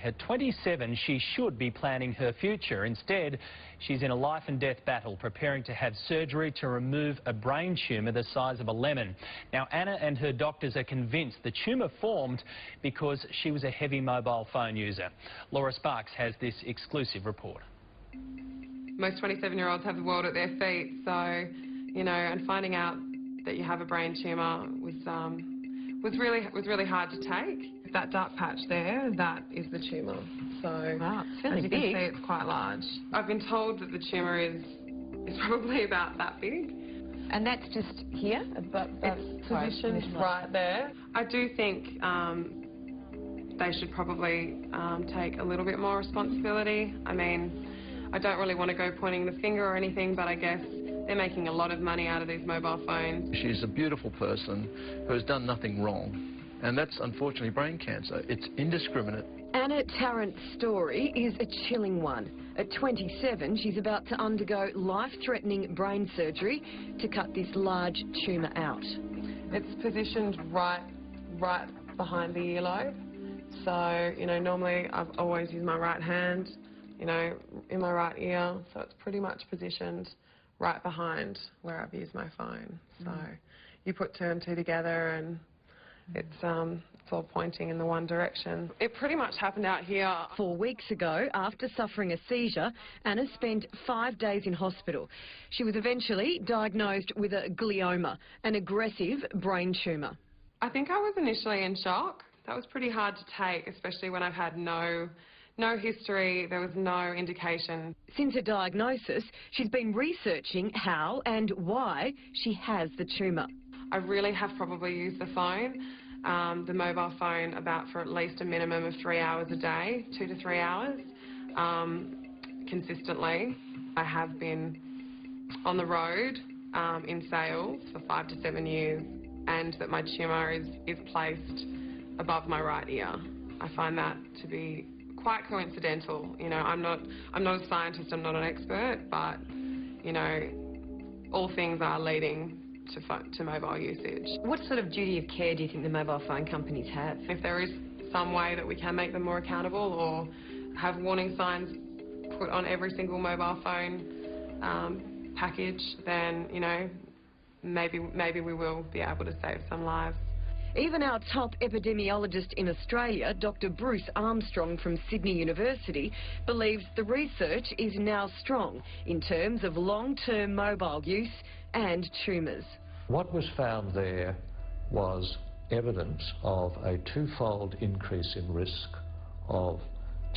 At 27, she should be planning her future. Instead, she's in a life and death battle, preparing to have surgery to remove a brain tumour the size of a lemon. Now, Anna and her doctors are convinced the tumour formed because she was a heavy mobile phone user. Laura Sparks has this exclusive report. Most 27-year-olds have the world at their feet, so, you know, and finding out that you have a brain tumour was really hard to take. That dark patch there, that is the tumour. So, wow, it's fairly as you big. can see, it's quite large. I've been told that the tumour is probably about that big. And that's just here? It's positioned right there. I do think they should probably take a little bit more responsibility. I mean, I don't really want to go pointing the finger or anything, but I guess they're making a lot of money out of these mobile phones. She's a beautiful person who has done nothing wrong. And that's, unfortunately, brain cancer. It's indiscriminate. Anna Tarrant's story is a chilling one. At 27, she's about to undergo life-threatening brain surgery to cut this large tumour out. It's positioned right behind the earlobe. So, you know, normally I've always used my right hand, you know, in my right ear. So it's pretty much positioned right behind where I've used my phone. So you put two and two together and it's all pointing in the one direction. It pretty much happened out here. 4 weeks ago, after suffering a seizure, Anna spent 5 days in hospital. She was eventually diagnosed with a glioma, an aggressive brain tumour. I think I was initially in shock. That was pretty hard to take, especially when I've had no history, there was no indication. Since her diagnosis, she's been researching how and why she has the tumour. I really have probably used the phone, the mobile phone, for at least a minimum of 3 hours a day, 2 to 3 hours, consistently. I have been on the road in sales for 5 to 7 years, and that my tumour is placed above my right ear. I find that to be quite coincidental. You know, I'm not a scientist, I'm not an expert, but, you know, all things are leading to mobile usage. What sort of duty of care do you think the mobile phone companies have? If there is some way that we can make them more accountable or have warning signs put on every single mobile phone package, then, you know, maybe we will be able to save some lives. Even our top epidemiologist in Australia, Dr. Bruce Armstrong from Sydney University, believes the research is now strong in terms of long-term mobile use and tumours. What was found there was evidence of a twofold increase in risk of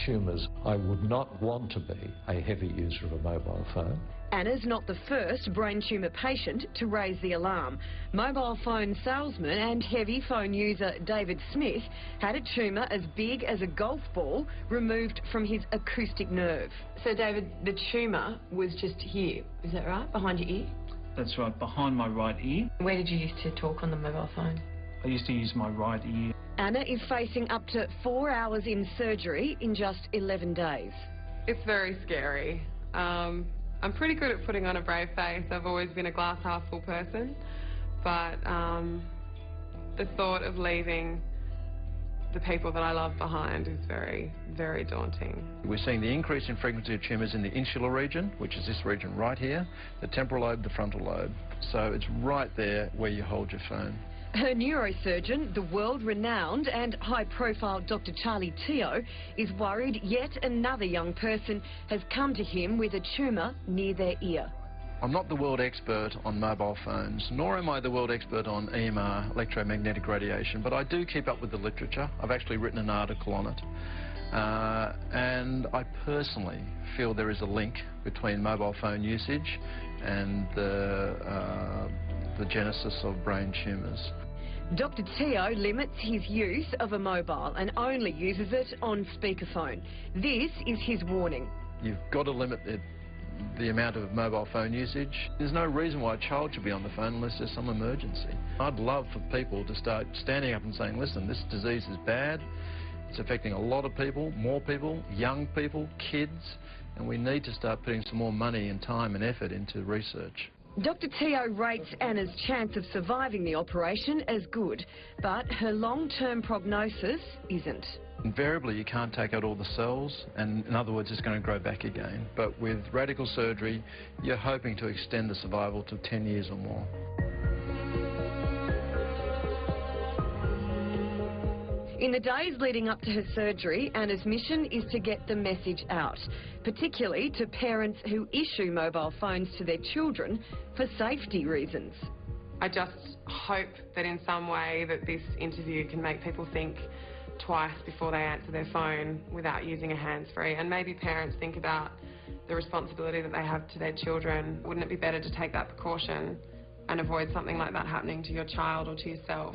tumours. I would not want to be a heavy user of a mobile phone. Anna's not the first brain tumour patient to raise the alarm. Mobile phone salesman and heavy phone user David Smith had a tumour as big as a golf ball removed from his acoustic nerve. So David, the tumour was just here, is that right, behind your ear? That's right, behind my right ear. Where did you used to talk on the mobile phone? I used to use my right ear. Anna is facing up to 4 hours in surgery in just 11 days. It's very scary. I'm pretty good at putting on a brave face. I've always been a glass half full person, but the thought of leaving the people that I love behind is very, very daunting. We're seeing the increase in frequency of tumours in the insular region, which is this region right here, the temporal lobe, the frontal lobe. So it's right there where you hold your phone. Her neurosurgeon, the world-renowned and high-profile Dr. Charlie Teo, is worried yet another young person has come to him with a tumour near their ear. I'm not the world expert on mobile phones, nor am I the world expert on EMR, electromagnetic radiation, but I do keep up with the literature. I've actually written an article on it. And I personally feel there is a link between mobile phone usage and the genesis of brain tumours. Dr. Teo limits his use of a mobile and only uses it on speakerphone. This is his warning. You've got to limit the amount of mobile phone usage. There's no reason why a child should be on the phone unless there's some emergency. I'd love for people to start standing up and saying, listen, this disease is bad. It's affecting a lot of people, more people, young people, kids, and we need to start putting some more money and time and effort into research. Dr Teo rates Anna's chance of surviving the operation as good, but her long-term prognosis isn't. Invariably, you can't take out all the cells, and in other words, it's going to grow back again. But with radical surgery, you're hoping to extend the survival to 10 years or more. In the days leading up to her surgery, Anna's mission is to get the message out, particularly to parents who issue mobile phones to their children for safety reasons. I just hope that in some way that this interview can make people think twice before they answer their phone without using a hands-free, and maybe parents think about the responsibility that they have to their children. Wouldn't it be better to take that precaution and avoid something like that happening to your child or to yourself?